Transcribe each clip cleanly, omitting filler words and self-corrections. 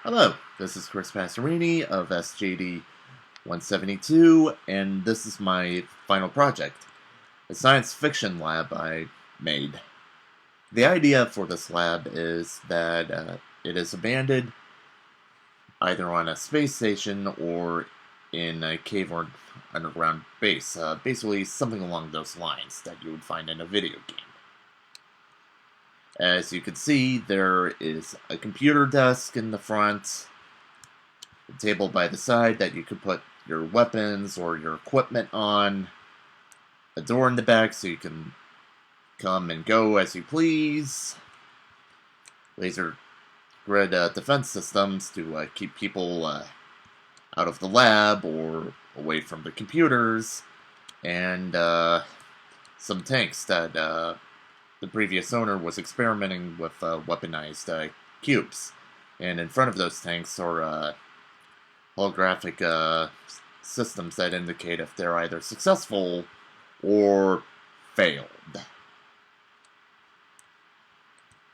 Hello, this is Chris Passerini of SGD 172, and this is my final project, a science fiction lab I made. The idea for this lab is that it is abandoned either on a space station or in a cave or underground base, basically something along those lines that you would find in a video game. As you can see, there is a computer desk in the front, a table by the side that you could put your weapons or your equipment on, a door in the back so you can come and go as you please, laser grid defense systems to keep people out of the lab or away from the computers, and some tanks that the previous owner was experimenting with weaponized cubes. And in front of those tanks are holographic systems that indicate if they're either successful or failed.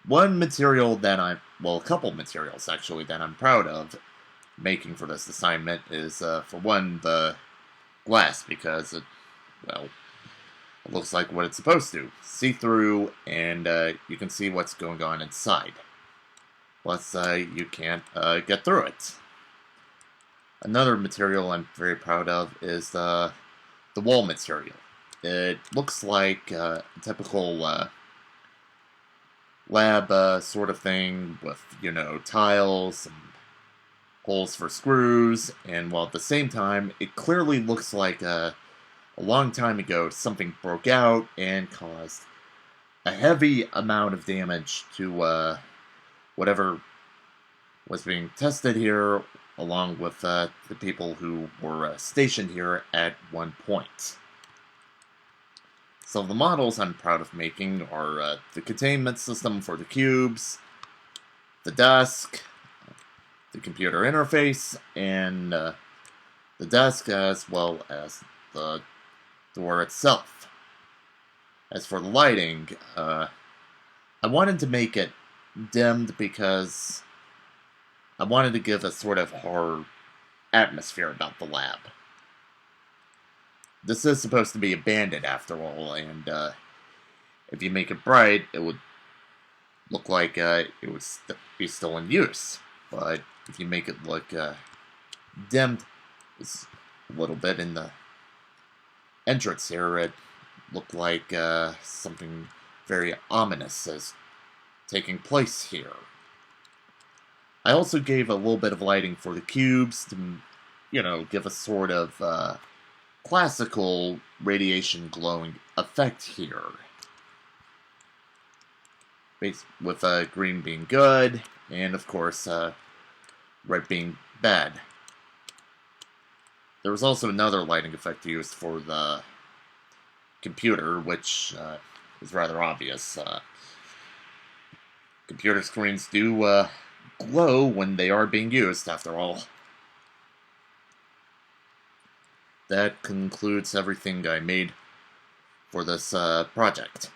One material that a couple materials actually that I'm proud of making for this assignment is, for one, the glass, because it looks like what it's supposed to. See-through, and you can see what's going on inside. Plus, you can't get through it. Another material I'm very proud of is the wall material. It looks like a typical lab sort of thing with, tiles and holes for screws, and while at the same time, it clearly looks like a long time ago something broke out and caused a heavy amount of damage to whatever was being tested here, along with the people who were stationed here at one point. So the models I'm proud of making are the containment system for the cubes, the desk, the computer interface, and the desk, as well as the door itself. As for the lighting, I wanted to make it dimmed because I wanted to give a sort of horror atmosphere about the lab. This is supposed to be abandoned after all, and if you make it bright, it would look like it would be still in use. But if you make it look dimmed a little bit in the entrance here, it looked like something very ominous is taking place here. I also gave a little bit of lighting for the cubes to, give a sort of classical radiation glowing effect here. With green being good, and of course, red being bad. There was also another lighting effect used for the computer, which is rather obvious. Computer screens do glow when they are being used, after all. That concludes everything I made for this project.